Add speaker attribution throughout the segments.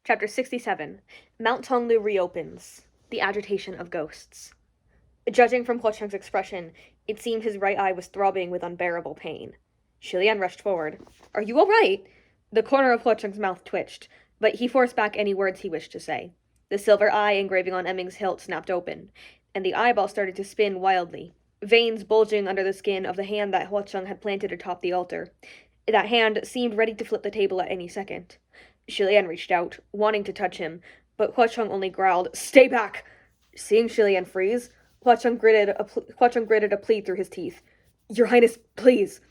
Speaker 1: Chapter 67. Mount Tonglu reopens. The agitation of ghosts. Judging from Huo Cheng's expression, it seemed his right eye was throbbing with unbearable pain. Shilian rushed forward. "Are you all right?" The corner of Huo Cheng's mouth twitched, but he forced back any words he wished to say. The silver eye engraving on Emming's hilt snapped open, and the eyeball started to spin wildly, veins bulging under the skin of the hand that Huo Cheng had planted atop the altar. That hand seemed ready to flip the table at any second. Shilian reached out, wanting to touch him, but Huo Cheng only growled, "Stay back!" Seeing Shilian freeze, Huo Cheng gritted a plea through his teeth. "Your Highness, please!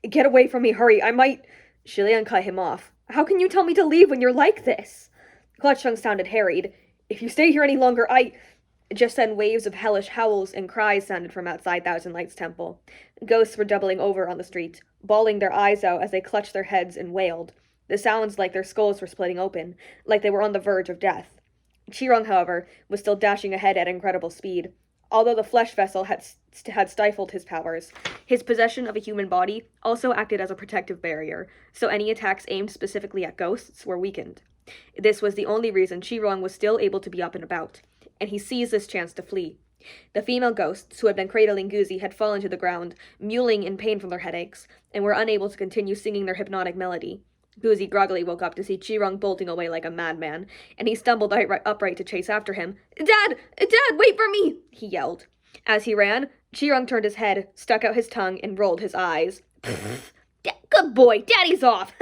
Speaker 1: Get away from me, hurry, I might—" Shilian cut him off. "How can you tell me to leave when you're like this?" Huo Cheng sounded harried. "If you stay here any longer, Just then waves of hellish howls and cries sounded from outside Thousand Lights Temple. Ghosts were doubling over on the street, bawling their eyes out as they clutched their heads and wailed. The sounds like their skulls were splitting open, like they were on the verge of death. Qirong, however, was still dashing ahead at incredible speed. Although the flesh vessel had stifled his powers, his possession of a human body also acted as a protective barrier, so any attacks aimed specifically at ghosts were weakened. This was the only reason Qirong was still able to be up and about, and he seized this chance to flee. The female ghosts who had been cradling Guzi had fallen to the ground, mewling in pain from their headaches, and were unable to continue singing their hypnotic melody. Guzi groggily woke up to see Qirong bolting away like a madman, and he stumbled upright to chase after him. Dad! Dad, wait for me! He yelled. As he ran, Qirong turned his head, stuck out his tongue, and rolled his eyes. Good boy, Daddy's off!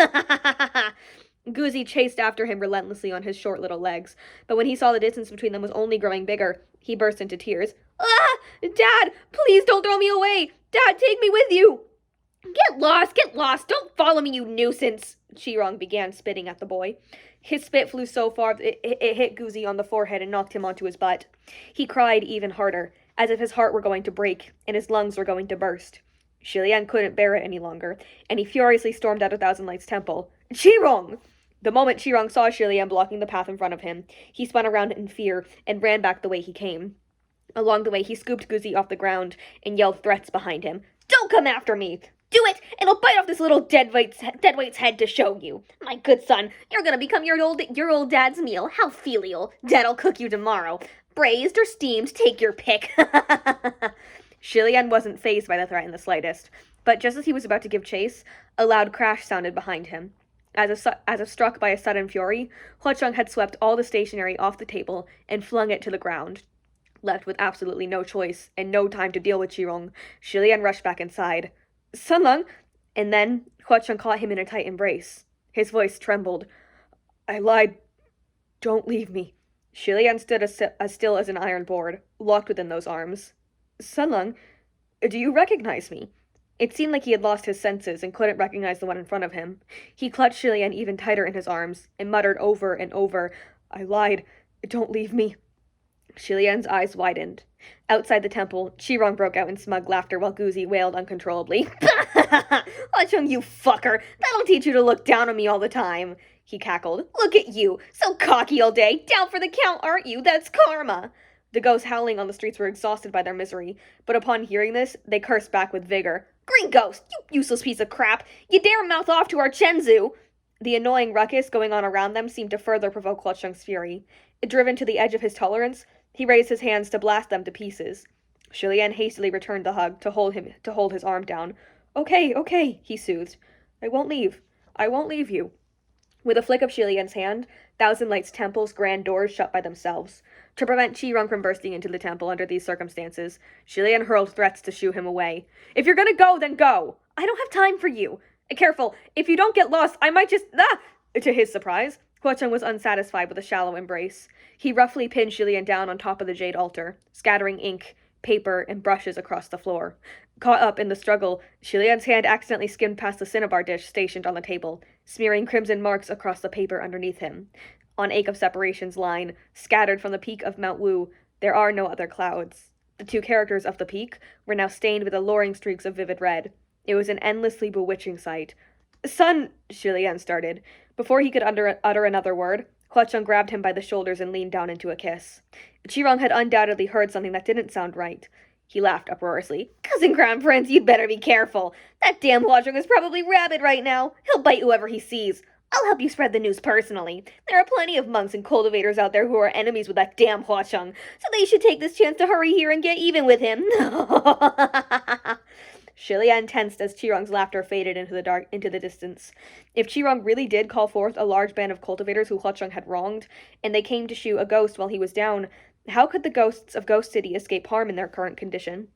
Speaker 1: Guzi chased after him relentlessly on his short little legs, but when he saw the distance between them was only growing bigger, he burst into tears. "Ah! Dad! Please don't throw me away! Dad, take me with you!" Get lost! Don't follow me, you nuisance!" Qirong began spitting at the boy. His spit flew so far it hit Guzi on the forehead and knocked him onto his butt. He cried even harder, as if his heart were going to break, and his lungs were going to burst. Shilian couldn't bear it any longer, and he furiously stormed out of Thousand Lights Temple. "Qirong!" The moment Qirong saw Shilian blocking the path in front of him, he spun around in fear and ran back the way he came. Along the way, he scooped Guzi off the ground and yelled threats behind him. "Don't come after me! Do it, and I'll bite off this little deadweight's head to show you. My good son, you're gonna become your old dad's meal. How filial. Dad'll cook you tomorrow. Braised or steamed, take your pick." Shilian wasn't fazed by the threat in the slightest, but just as he was about to give chase, a loud crash sounded behind him. As if struck by a sudden fury, Huo Cheng had swept all the stationery off the table and flung it to the ground. Left with absolutely no choice and no time to deal with Qirong, Shilian rushed back inside. "Sunlung!" And then Huo Cheng caught him in a tight embrace. His voice trembled. "I lied. Don't leave me." Shilian stood as still as an iron board, locked within those arms. "Sunlung, do you recognize me?" It seemed like he had lost his senses and couldn't recognize the one in front of him. He clutched Shilian even tighter in his arms and muttered over and over, "I lied. Don't leave me." Shilian's eyes widened. Outside the temple, Qirong broke out in smug laughter while Guzi wailed uncontrollably. "Huo Cheng, you fucker! That'll teach you to look down on me all the time!" He cackled. "Look at you! So cocky all day! Down for the count, aren't you? That's karma!" The ghosts howling on the streets were exhausted by their misery, but upon hearing this, they cursed back with vigor. "Green Ghost! You useless piece of crap! You dare mouth off to our Chenzu!" The annoying ruckus going on around them seemed to further provoke Huo Cheng's fury. Driven to the edge of his tolerance, he raised his hands to blast them to pieces. Shilian hastily returned the hug to hold his arm down. Okay, he soothed. I won't leave you." With a flick of Shilian's hand, Thousand Lights Temple's grand doors shut by themselves. To prevent Qirong from bursting into the temple under these circumstances, Shilian hurled threats to shoo him away. "If you're gonna go, then go! I don't have time for you! Careful, if you don't get lost, I might just— ah!" To his surprise, Huo Cheng was unsatisfied with a shallow embrace. He roughly pinned Shilian down on top of the jade altar, scattering ink, paper, and brushes across the floor. Caught up in the struggle, Shilian's hand accidentally skimmed past the cinnabar dish stationed on the table, smearing crimson marks across the paper underneath him. On Ache of Separation's line, scattered from the peak of Mount Wu, there are no other clouds. The two characters of the peak were now stained with alluring streaks of vivid red. It was an endlessly bewitching sight. "Son," Shilian started. Before he could utter another word, Huo Cheng grabbed him by the shoulders and leaned down into a kiss. Qirong had undoubtedly heard something that didn't sound right. He laughed uproariously. "Cousin Crown Prince, you'd better be careful. That damn Huo Cheng is probably rabid right now. He'll bite whoever he sees. I'll help you spread the news personally. There are plenty of monks and cultivators out there who are enemies with that damn Hua Cheng, so they should take this chance to hurry here and get even with him. Shilian tensed as Qirong's laughter faded into the distance. If Qirong really did call forth a large band of cultivators who Hua Cheng had wronged, and they came to shoot a ghost while he was down, how could the ghosts of Ghost City escape harm in their current condition?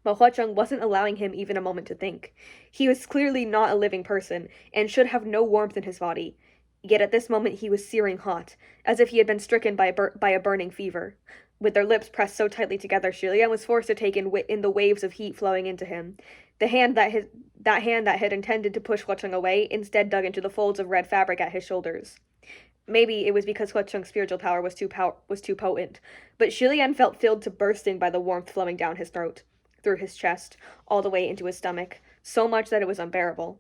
Speaker 1: But Hua Cheng wasn't allowing him even a moment to think. He was clearly not a living person, and should have no warmth in his body. Yet at this moment he was searing hot, as if he had been stricken by a burning fever. With their lips pressed so tightly together, Shilian was forced to take in the waves of heat flowing into him. The hand that had intended to push Hua Cheng away instead dug into the folds of red fabric at his shoulders. Maybe it was because Hua Cheng's spiritual power was too potent, but Shilian felt filled to bursting by the warmth flowing down his throat, through his chest, all the way into his stomach, so much that it was unbearable.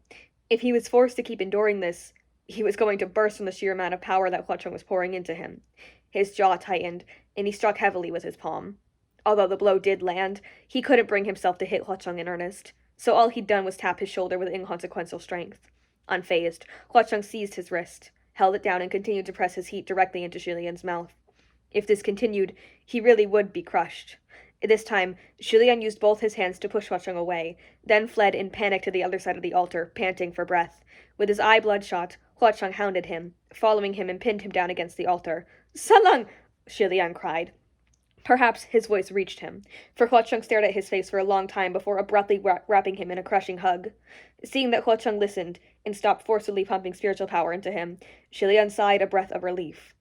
Speaker 1: If he was forced to keep enduring this, he was going to burst from the sheer amount of power that Hua Cheng was pouring into him. His jaw tightened, and he struck heavily with his palm. Although the blow did land, he couldn't bring himself to hit Hua Cheng in earnest, so all he'd done was tap his shoulder with inconsequential strength. Unfazed, Hua Cheng seized his wrist, held it down, and continued to press his heat directly into Shilian's mouth. If this continued, he really would be crushed. This time, Shilian used both his hands to push Hua Cheng away, then fled in panic to the other side of the altar, panting for breath. With his eye bloodshot, Hua Cheng hounded him, following him and pinned him down against the altar. "Saleng!" Shilian cried. Perhaps his voice reached him, for Hua Cheng stared at his face for a long time before abruptly wrapping him in a crushing hug. Seeing that Hua Cheng listened and stopped forcibly pumping spiritual power into him, Shilian sighed a breath of relief.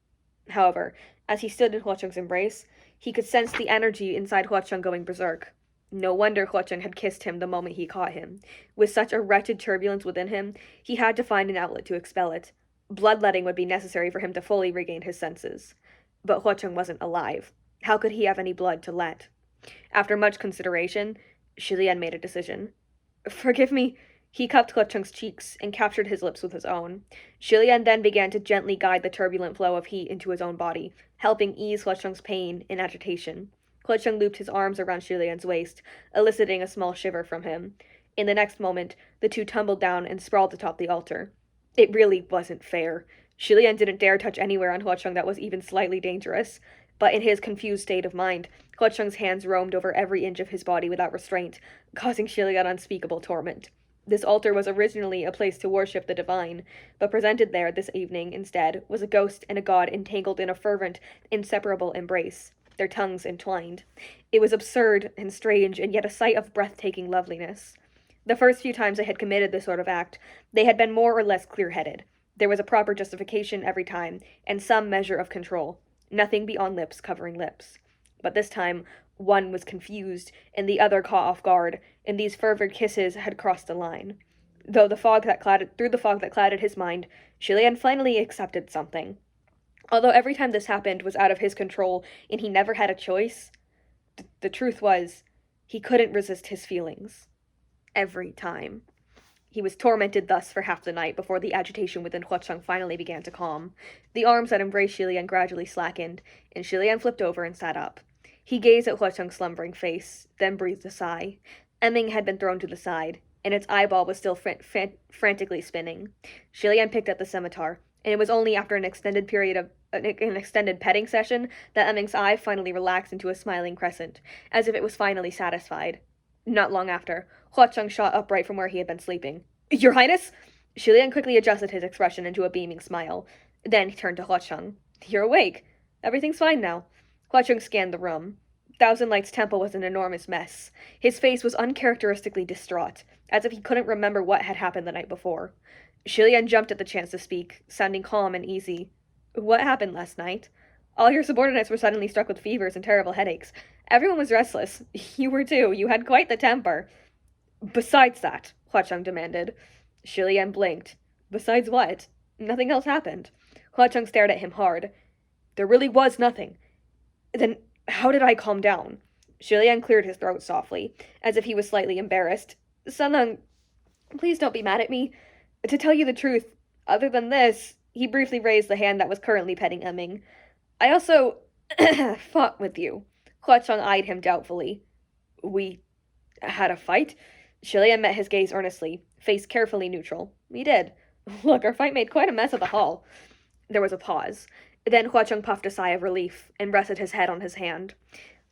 Speaker 1: However, as he stood in Hua Cheng's embrace, he could sense the energy inside Hua Cheng going berserk. No wonder Hua Cheng had kissed him the moment he caught him. With such a wretched turbulence within him, he had to find an outlet to expel it. Bloodletting would be necessary for him to fully regain his senses. But Hua Cheng wasn't alive. How could he have any blood to let? After much consideration, Shilian made a decision. "Forgive me." He cupped Hua Cheng's cheeks and captured his lips with his own. Shilian then began to gently guide the turbulent flow of heat into his own body, helping ease Hua Cheng's pain and agitation. Hua Cheng looped his arms around Shilian's waist, eliciting a small shiver from him. In the next moment, the two tumbled down and sprawled atop the altar. It really wasn't fair. Shilian didn't dare touch anywhere on Hua Cheng that was even slightly dangerous. But in his confused state of mind, Hua Cheng's hands roamed over every inch of his body without restraint, causing Shilian unspeakable torment. This altar was originally a place to worship the divine, but presented there this evening, instead, was a ghost and a god entangled in a fervent, inseparable embrace, their tongues entwined. It was absurd and strange, and yet a sight of breathtaking loveliness. The first few times they had committed this sort of act, they had been more or less clear-headed. There was a proper justification every time, and some measure of control. Nothing beyond lips covering lips. But this time, one was confused, and the other caught off guard, and these fervid kisses had crossed the line. Through the fog that clouded his mind, Shilian finally accepted something. Although every time this happened was out of his control, and he never had a choice, the truth was, he couldn't resist his feelings. Every time. He was tormented thus for half the night before the agitation within Hua Cheng finally began to calm. The arms that embraced Shilian gradually slackened, and Shilian flipped over and sat up. He gazed at Hua Cheng's slumbering face, then breathed a sigh. Emming had been thrown to the side, and its eyeball was still frantically spinning. Shilian picked up the scimitar, and it was only after an extended petting session that Emming's eye finally relaxed into a smiling crescent, as if it was finally satisfied. Not long after, Hua Cheng shot upright from where he had been sleeping. "Your Highness!" Shilian quickly adjusted his expression into a beaming smile. Then he turned to Hua Cheng. "You're awake. Everything's fine now." Hua Cheng scanned the room. Thousand Light's temple was an enormous mess. His face was uncharacteristically distraught, as if he couldn't remember what had happened the night before. Shilian jumped at the chance to speak, sounding calm and easy. "What happened last night? All your subordinates were suddenly struck with fevers and terrible headaches. Everyone was restless. You were too. You had quite the temper." "Besides that," Hua Cheng demanded. Shilian blinked. "Besides what? Nothing else happened." Hua Cheng stared at him hard. "There really was nothing. Then how did I calm down?" Shilian cleared his throat softly, as if he was slightly embarrassed. "Sanang, please don't be mad at me. To tell you the truth, other than this," he briefly raised the hand that was currently petting Emming, "I also fought with you." Hua Cheng eyed him doubtfully. "We had a fight?" Shilian met his gaze earnestly, face carefully neutral. "We did. Look, our fight made quite a mess of the hall. There was a pause. Then Huacheng puffed a sigh of relief and rested his head on his hand.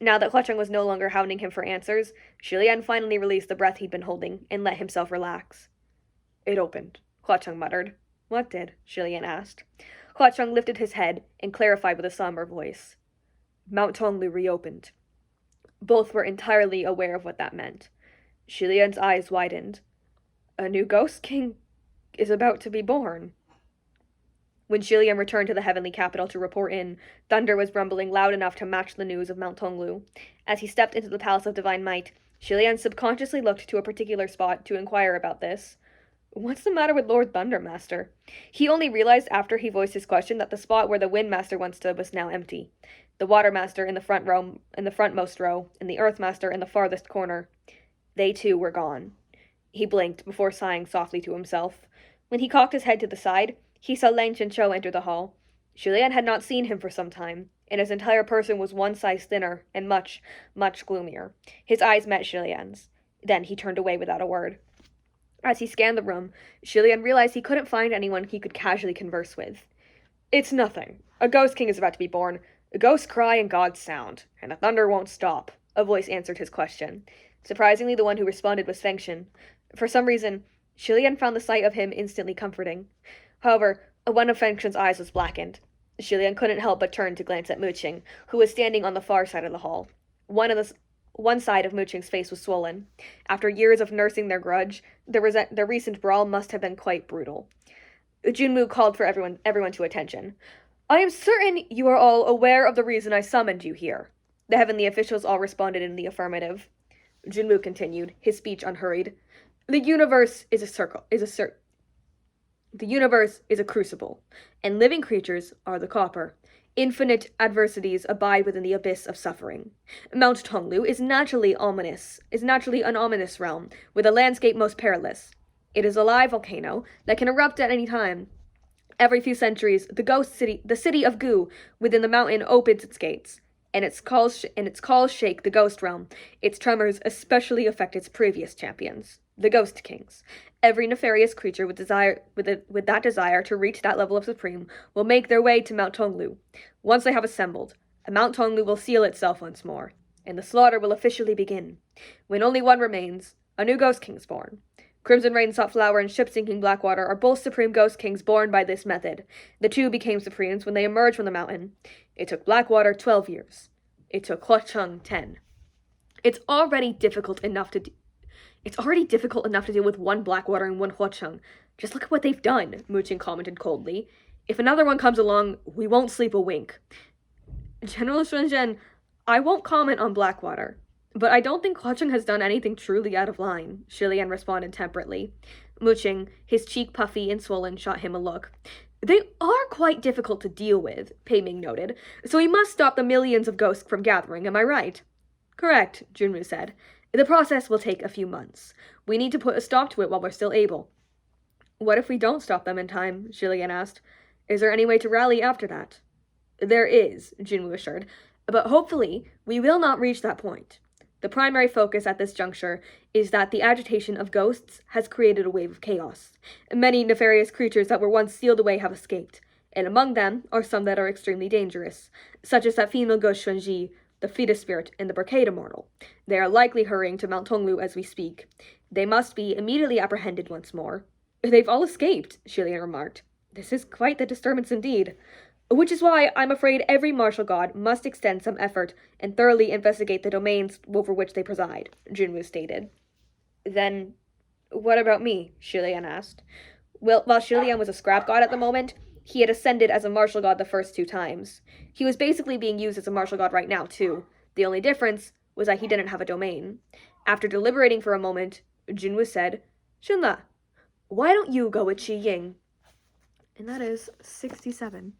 Speaker 1: Now that Huacheng was no longer hounding him for answers, Shilian finally released the breath he'd been holding and let himself relax. It opened, Huacheng muttered. What did? Shilian asked. Huacheng lifted his head and clarified with a somber voice. Mount Tonglu reopened. Both were entirely aware of what that meant. Shilian's eyes widened. A new ghost king is about to be born. When Shilian returned to the heavenly capital to report in, thunder was rumbling loud enough to match the news of Mount Tonglu. As he stepped into the Palace of Divine Might, Shilian subconsciously looked to a particular spot to inquire about this. What's the matter with Lord Thundermaster? He only realized after he voiced his question that the spot where the Windmaster once stood was now empty. The Watermaster in the frontmost row, and the Earthmaster in the farthest corner. They too were gone. He blinked before sighing softly to himself. When he cocked his head to the side, he saw Lang Chenchou enter the hall. Shilian had not seen him for some time, and his entire person was one size thinner and much, much gloomier. His eyes met Shilian's. Then he turned away without a word. As he scanned the room, Shilian realized he couldn't find anyone he could casually converse with. It's nothing. A ghost king is about to be born. The ghosts cry and gods sound, and the thunder won't stop, a voice answered his question. Surprisingly, the one who responded was Fengshen. For some reason, Shilian found the sight of him instantly comforting. However, one of Fengshen's eyes was blackened. Shilian couldn't help but turn to glance at Muqing, who was standing on the far side of the hall. One side of Muqing's face was swollen. After years of nursing their grudge, their recent brawl must have been quite brutal. Junmu called for everyone to attention. I am certain you are all aware of the reason I summoned you here. The heavenly officials all responded in the affirmative. Junmu continued, his speech unhurried. The universe is a crucible, and living creatures are the copper. Infinite adversities abide within the abyss of suffering. Mount Tonglu is naturally an ominous realm, with a landscape most perilous. It is a live volcano that can erupt at any time. Every few centuries, the city of Gu within the mountain opens its gates, and its calls shake the ghost realm. Its tremors especially affect its previous champions, the Ghost Kings. Every nefarious creature with that desire to reach that level of supreme will make their way to Mount Tonglu. Once they have assembled, Mount Tonglu will seal itself once more, and the slaughter will officially begin. When only one remains, a new Ghost King is born. Crimson Rain Flower and Ship-Sinking Blackwater are both supreme Ghost Kings born by this method. The two became supremes when they emerged from the mountain. It took Blackwater 12 years. It took Huacheng 10. It's already difficult enough to deal with one Blackwater and one Huacheng. Just look at what they've done, Muqing commented coldly. If another one comes along, we won't sleep a wink. General Shunzhen, I won't comment on Blackwater, but I don't think Huacheng has done anything truly out of line, Shilian responded temperately. Muqing, his cheek puffy and swollen, shot him a look. They are quite difficult to deal with, Pei Ming noted, so we must stop the millions of ghosts from gathering, am I right? Correct, Junmu said. The process will take a few months. We need to put a stop to it while we're still able. What if we don't stop them in time? Shilian asked. Is there any way to rally after that? There is, Junmu assured, but hopefully we will not reach that point. The primary focus at this juncture is that the agitation of ghosts has created a wave of chaos. Many nefarious creatures that were once sealed away have escaped, and among them are some that are extremely dangerous, such as that female ghost Xuanji, the fetus spirit, and the Brocade Immortal. They are likely hurrying to Mount Tonglu as we speak. They must be immediately apprehended once more. They've all escaped, Shilian remarked. This is quite the disturbance indeed. Which is why I'm afraid every martial god must extend some effort and thoroughly investigate the domains over which they preside, Junmu stated. Then, what about me? Shilian asked. Well, while Shilian was a scrap god at the moment, he had ascended as a martial god the first 2 times. He was basically being used as a martial god right now, too. The only difference was that he didn't have a domain. After deliberating for a moment, Junwu said, Shunla, why don't you go with Qi Ying? And that is 67.